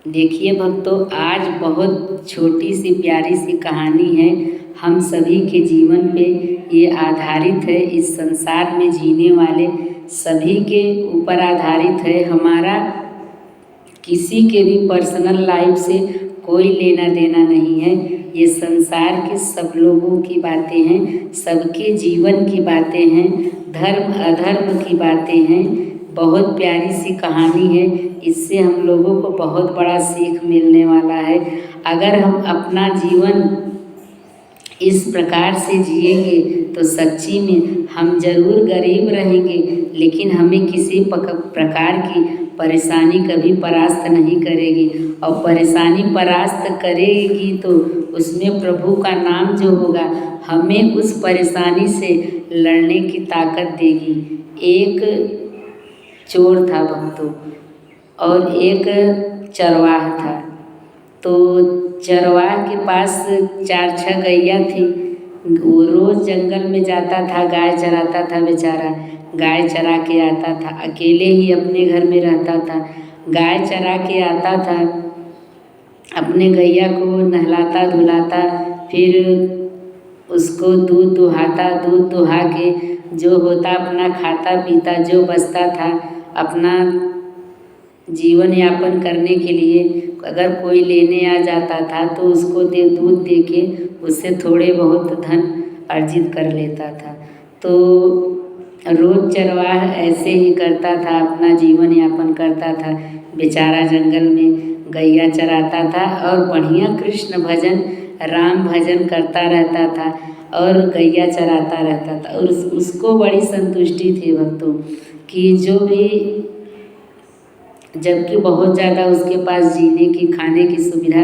देखिए भक्तों, आज बहुत छोटी सी प्यारी सी कहानी है। हम सभी के जीवन पे ये आधारित है। इस संसार में जीने वाले सभी के ऊपर आधारित है। हमारा किसी के भी पर्सनल लाइफ से कोई लेना देना नहीं है। ये संसार के सब लोगों की बातें हैं, सबके जीवन की बातें हैं, धर्म अधर्म की बातें हैं। बहुत प्यारी सी कहानी है। इससे हम लोगों को बहुत बड़ा सीख मिलने वाला है। अगर हम अपना जीवन इस प्रकार से जिएंगे तो सच्ची में हम जरूर गरीब रहेंगे, लेकिन हमें किसी प्रकार की परेशानी कभी परास्त नहीं करेगी। और परेशानी परास्त करेगी तो उसमें प्रभु का नाम जो होगा हमें उस परेशानी से लड़ने की ताकत देगी। एक चोर था भक्तों और एक चरवाह था। तो चरवाह के पास 4-6 गैया थी। वो रोज़ जंगल में जाता था, गाय चराता था बेचारा। गाय चरा के आता था, अकेले ही अपने घर में रहता था। गाय चरा के आता था, अपने गैया को नहलाता धुलाता, फिर उसको दूध दुहाता। दूध दुहा के जो होता अपना खाता पीता, जो बचता था अपना जीवन यापन करने के लिए अगर कोई लेने आ जाता था तो उसको दूध दे के उससे थोड़े बहुत धन अर्जित कर लेता था। तो रोज़ चरवाह ऐसे ही करता था, अपना जीवन यापन करता था। बेचारा जंगल में गैया चराता था और बढ़िया कृष्ण भजन राम भजन करता रहता था और गैया चराता रहता था। और उसको बड़ी संतुष्टि थी भक्तों कि जो भी, जबकि बहुत ज़्यादा उसके पास जीने की खाने की सुविधा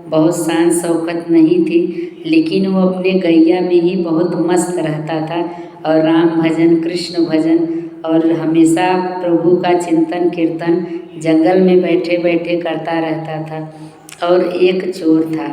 बहुत शान शौकत नहीं थी, लेकिन वो अपने गैया में ही बहुत मस्त रहता था और राम भजन कृष्ण भजन और हमेशा प्रभु का चिंतन कीर्तन जंगल में बैठे बैठे करता रहता था। और एक चोर था,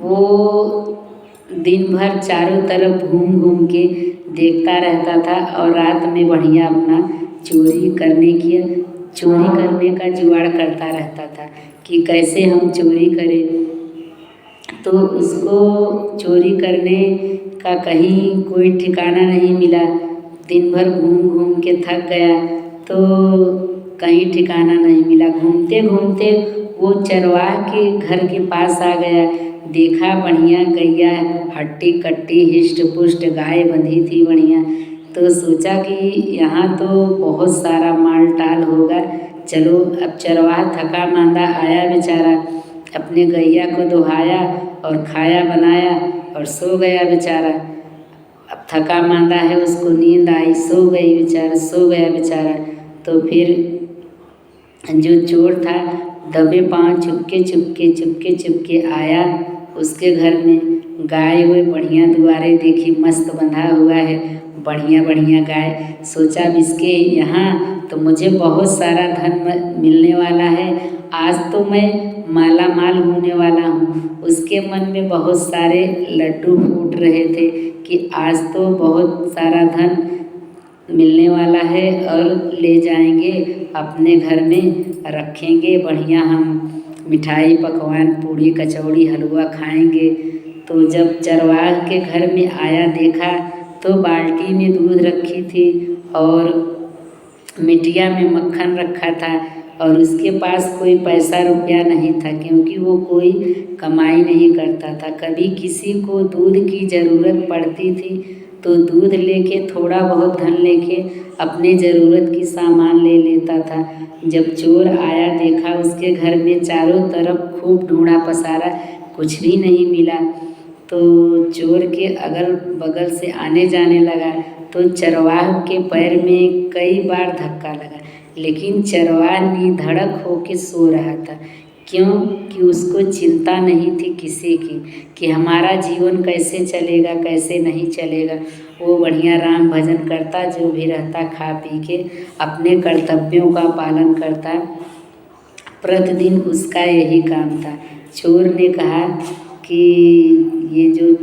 वो दिन भर चारों तरफ घूम घूम के देखता रहता था और रात में बढ़िया अपना चोरी करने का जुगाड़ करता रहता था कि कैसे हम चोरी करें। तो उसको चोरी करने का कहीं कोई ठिकाना नहीं मिला। दिन भर घूम घूम के थक गया तो कहीं ठिकाना नहीं मिला। घूमते घूमते वो चरवाह के घर के पास आ गया। देखा बढ़िया गैया हट्टी कट्टी हिष्ट पुष्ट गाय बंधी थी बढ़िया। तो सोचा कि यहाँ तो बहुत सारा माल टाल होगा। चलो, अब चरवाह थका मांदा आया बेचारा, अपने गैया को दुहाया और खाया बनाया और सो गया बेचारा। अब थका मांदा है, उसको नींद आई, सो गया बेचारा। तो फिर जो चोर था दबे पाँव चुपके आया उसके घर में। गाय हुए बढ़िया दुआरे देखी, मस्त बंधा हुआ है बढ़िया गाय। सोचा इसके यहाँ तो मुझे बहुत सारा धन मिलने वाला है, आज तो मैं माला माल होने वाला हूँ। उसके मन में बहुत सारे लड्डू फूट रहे थे कि आज तो बहुत सारा धन मिलने वाला है और ले जाएंगे अपने घर में रखेंगे, बढ़िया हम मिठाई पकवान पूड़ी कचौड़ी हलवा खाएंगे। तो जब चरवाह के घर में आया देखा तो बाल्टी में दूध रखी थी और मिटिया में मक्खन रखा था और उसके पास कोई पैसा रुपया नहीं था, क्योंकि वो कोई कमाई नहीं करता था। कभी किसी को दूध की ज़रूरत पड़ती थी तो दूध लेके थोड़ा बहुत धन लेके अपने ज़रूरत की सामान ले लेता था। जब चोर आया देखा उसके घर में चारों तरफ खूब ढूंढा पसारा, कुछ भी नहीं मिला। तो चोर के अगल बगल से आने जाने लगा तो चरवाह के पैर में कई बार धक्का लगा, लेकिन चरवाह निधड़क होके सो रहा था। क्यों कि उसको चिंता नहीं थी किसी की कि हमारा जीवन कैसे चलेगा कैसे नहीं चलेगा। वो बढ़िया राम भजन करता, जो भी रहता खा पी के अपने कर्तव्यों का पालन करता। प्रतिदिन उसका यही काम था। चोर ने कहा कि ये जो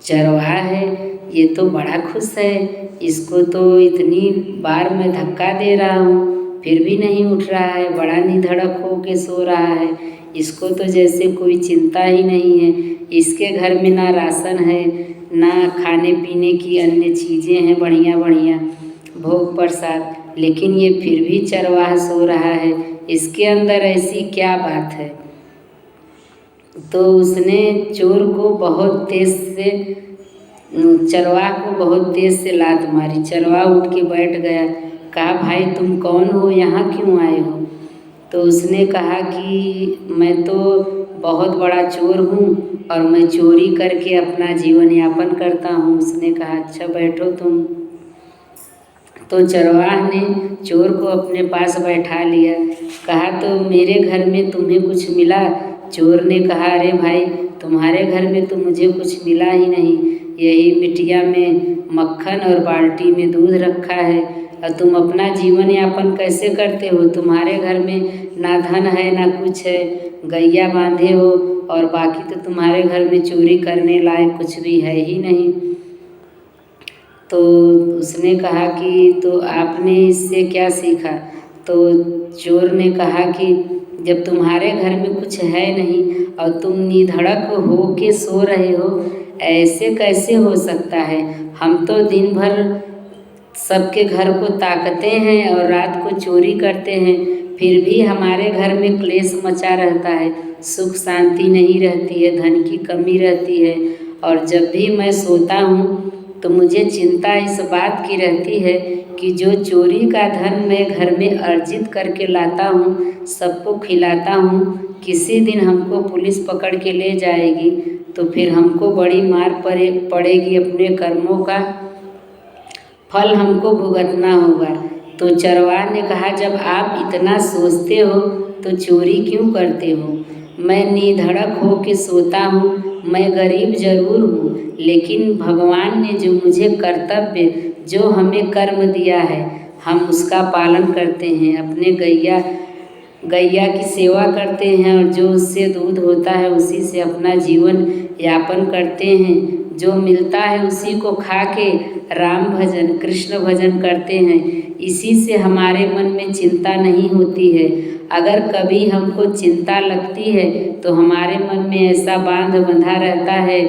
चरवाह है ये तो बड़ा खुश है, इसको तो इतनी बार मैं धक्का दे रहा हूँ फिर भी नहीं उठ रहा है, बड़ा निधड़क हो के सो रहा है। इसको तो जैसे कोई चिंता ही नहीं है। इसके घर में ना राशन है, ना खाने पीने की अन्य चीज़ें हैं बढ़िया बढ़िया, भोग प्रसाद, लेकिन ये फिर भी चरवाहा सो रहा है। इसके अंदर ऐसी क्या बात है? तो उसने चोर को बहुत तेज से, चरवाहा को बहुत तेज से लात मारी। चरवाहा उठ के बैठ गया। कहा, भाई तुम कौन हो, यहाँ क्यों आए हो? तो उसने कहा कि मैं तो बहुत बड़ा चोर हूँ और मैं चोरी करके अपना जीवन यापन करता हूँ। उसने कहा, अच्छा बैठो तुम। तो चरवाहा ने चोर को अपने पास बैठा लिया। कहा, तो मेरे घर में तुम्हें कुछ मिला? चोर ने कहा, अरे भाई, तुम्हारे घर में तो मुझे कुछ मिला ही नहीं। यही मिट्टिया में मक्खन और बाल्टी में दूध रखा है, और तुम अपना जीवन यापन कैसे करते हो? तुम्हारे घर में ना धन है ना कुछ है, गैया बांधे हो, और बाकी तो तुम्हारे घर में चोरी करने लायक कुछ भी है ही नहीं। तो उसने कहा कि तो आपने इससे क्या सीखा? तो चोर ने कहा कि जब तुम्हारे घर में कुछ है नहीं और तुम निधड़क हो के सो रहे हो, ऐसे कैसे हो सकता है? हम तो दिन भर सबके घर को ताकते हैं और रात को चोरी करते हैं, फिर भी हमारे घर में क्लेश मचा रहता है, सुख शांति नहीं रहती है, धन की कमी रहती है। और जब भी मैं सोता हूँ तो मुझे चिंता इस बात की रहती है कि जो चोरी का धन मैं घर में अर्जित करके लाता हूँ, सबको खिलाता हूँ, किसी दिन हमको पुलिस पकड़ के ले जाएगी तो फिर हमको बड़ी मार पड़ेगी, अपने कर्मों का फल हमको भुगतना होगा। तो चरवाहा ने कहा, जब आप इतना सोचते हो तो चोरी क्यों करते हो? मैं निधड़क हो के सोता हूँ, मैं गरीब जरूर हूँ, लेकिन भगवान ने जो मुझे कर्तव्य, जो हमें कर्म दिया है, हम उसका पालन करते हैं। अपने गैया की सेवा करते हैं और जो उससे दूध होता है उसी से अपना जीवन यापन करते हैं। जो मिलता है उसी को खा के राम भजन कृष्ण भजन करते हैं। इसी से हमारे मन में चिंता नहीं होती है। अगर कभी हमको चिंता लगती है तो हमारे मन में ऐसा बंधा रहता है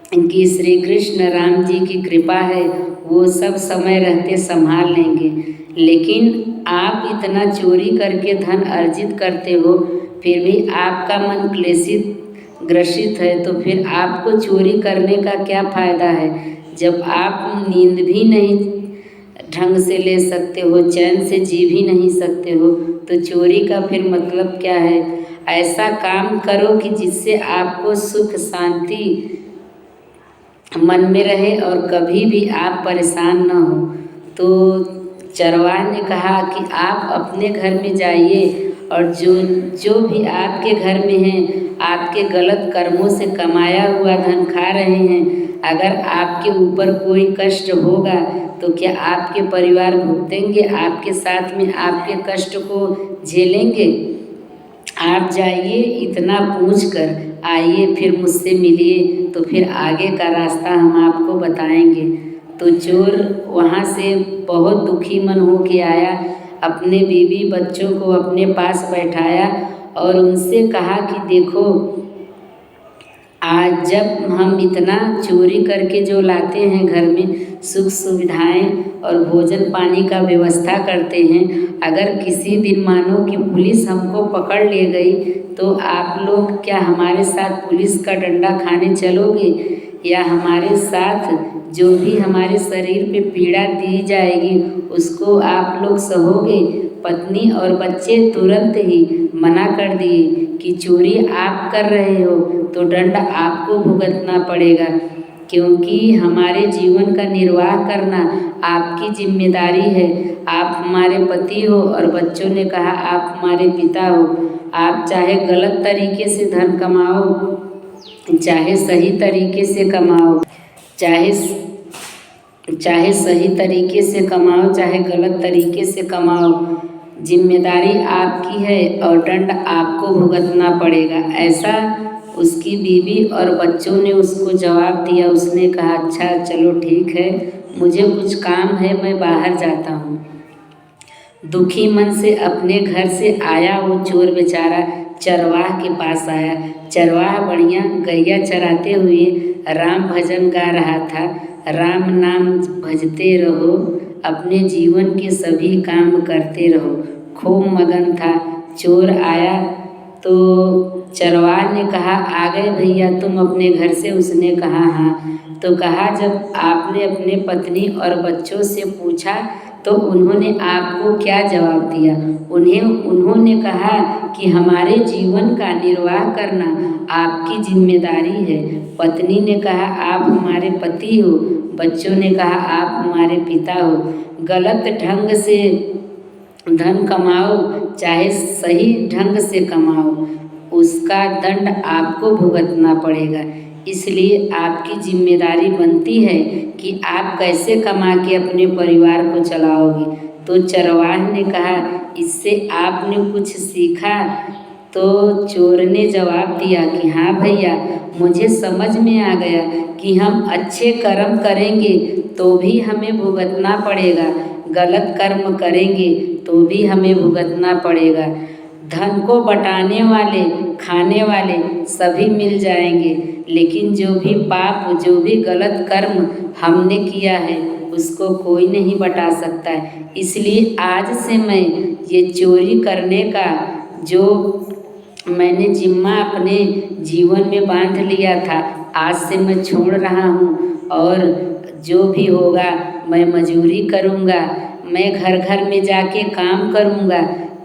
कि श्री कृष्ण राम जी की कृपा है, वो सब समय रहते संभाल लेंगे। लेकिन आप इतना चोरी करके धन अर्जित करते हो, फिर भी आपका मन क्लेशित ग्रसित है, तो फिर आपको चोरी करने का क्या फ़ायदा है? जब आप नींद भी नहीं ढंग से ले सकते हो, चैन से जी भी नहीं सकते हो, तो चोरी का फिर मतलब क्या है? ऐसा काम करो कि जिससे आपको सुख शांति मन में रहे और कभी भी आप परेशान न हो। तो चरवाहा ने कहा कि आप अपने घर में जाइए और जो भी आपके घर में हैं, आपके गलत कर्मों से कमाया हुआ धन खा रहे हैं, अगर आपके ऊपर कोई कष्ट होगा तो क्या आपके परिवार भुगतेंगे? आपके साथ में आपके कष्ट को झेलेंगे? आप जाइए, इतना पूछ कर आइए, फिर मुझसे मिलिए, तो फिर आगे का रास्ता हम आपको बताएंगे। तो चोर वहाँ से बहुत दुखी मन हो के आया, अपने बीवी बच्चों को अपने पास बैठाया और उनसे कहा कि देखो, आज जब हम इतना चोरी करके जो लाते हैं, घर में सुख सुविधाएं और भोजन पानी का व्यवस्था करते हैं, अगर किसी दिन मानो कि पुलिस हमको पकड़ ले गई तो आप लोग क्या हमारे साथ पुलिस का डंडा खाने चलोगे? या हमारे साथ जो भी हमारे शरीर पे पीड़ा दी जाएगी उसको आप लोग सहोगे? पत्नी और बच्चे तुरंत ही मना कर दिए कि चोरी आप कर रहे हो तो दंड आपको भुगतना पड़ेगा, क्योंकि हमारे जीवन का निर्वाह करना आपकी जिम्मेदारी है। आप हमारे पति हो। और बच्चों ने कहा, आप हमारे पिता हो। आप चाहे गलत तरीके से धन कमाओ, चाहे सही तरीके से कमाओ, चाहे सही तरीके से कमाओ, चाहे गलत तरीके से कमाओ, जिम्मेदारी आपकी है और दंड आपको भुगतना पड़ेगा। ऐसा उसकी बीवी और बच्चों ने उसको जवाब दिया। उसने कहा, अच्छा चलो ठीक है, मुझे कुछ काम है, मैं बाहर जाता हूँ। दुखी मन से अपने घर से आया वो चोर बेचारा चरवाह के पास आया। चरवाह बढ़िया गैया चराते हुए राम भजन गा रहा था। राम नाम भजते रहो, अपने जीवन के सभी काम करते रहो। खूब मगन था। चोर आया तो चरवाह ने कहा, आ गए भैया तुम अपने घर से? उसने कहा हाँ। तो कहा, जब आपने अपने पत्नी और बच्चों से पूछा तो उन्होंने आपको क्या जवाब दिया? उन्होंने कहा कि हमारे जीवन का निर्वाह करना आपकी जिम्मेदारी है। पत्नी ने कहा, आप हमारे पति हो। बच्चों ने कहा, आप हमारे पिता हो। गलत ढंग से धन कमाओ चाहे सही ढंग से कमाओ, उसका दंड आपको भुगतना पड़ेगा। इसलिए आपकी जिम्मेदारी बनती है कि आप कैसे कमा के अपने परिवार को चलाओगे। तो चरवाह ने कहा, इससे आपने कुछ सीखा? तो चोर ने जवाब दिया कि हाँ भैया, मुझे समझ में आ गया कि हम अच्छे कर्म करेंगे तो भी हमें भुगतना पड़ेगा, गलत कर्म करेंगे तो भी हमें भुगतना पड़ेगा। धन को बटाने वाले, खाने वाले सभी मिल जाएंगे, लेकिन जो भी पाप, जो भी गलत कर्म हमने किया है उसको कोई नहीं बटा सकता है। इसलिए आज से मैं ये चोरी करने का जो मैंने जिम्मा अपने जीवन में बांध लिया था, आज से मैं छोड़ रहा हूँ। और जो भी होगा मैं मजूरी करूँगा, मैं घर घर में जाके काम करूँगा,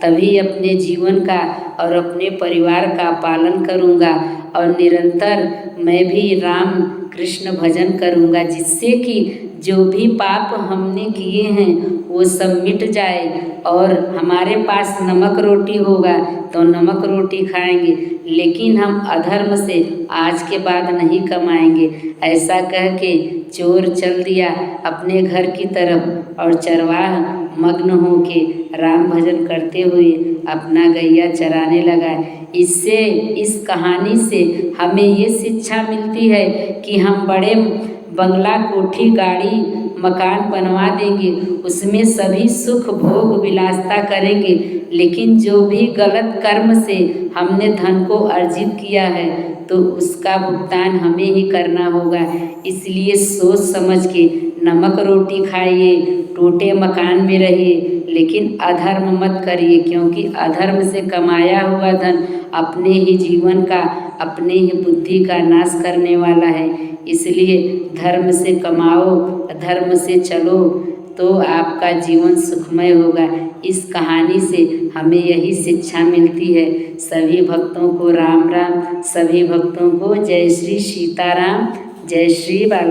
तभी अपने जीवन का और अपने परिवार का पालन करूँगा। और निरंतर मैं भी राम कृष्ण भजन करूँगा, जिससे कि जो भी पाप हमने किए हैं वो सब मिट जाए। और हमारे पास नमक रोटी होगा तो नमक रोटी खाएंगे, लेकिन हम अधर्म से आज के बाद नहीं कमाएंगे। ऐसा कह के चोर चल दिया अपने घर की तरफ और चरवाह मग्न होके राम भजन करते हुए अपना गैया चराने लगा। इससे, इस कहानी से हमें ये शिक्षा मिलती है कि हम बड़े बंगला, कोठी, गाड़ी, मकान बनवा देंगे, उसमें सभी सुख भोग विलासता करेंगे, लेकिन जो भी गलत कर्म से हमने धन को अर्जित किया है तो उसका भुगतान हमें ही करना होगा। इसलिए सोच समझ के नमक रोटी खाइए, टूटे मकान में रहिए, लेकिन अधर्म मत करिए, क्योंकि अधर्म से कमाया हुआ धन अपने ही जीवन का, अपने ही बुद्धि का नाश करने वाला है। इसलिए धर्म से कमाओ, धर्म से चलो तो आपका जीवन सुखमय होगा। इस कहानी से हमें यही शिक्षा मिलती है। सभी भक्तों को राम राम, सभी भक्तों को जय श्री सीताराम, जय श्री बाला।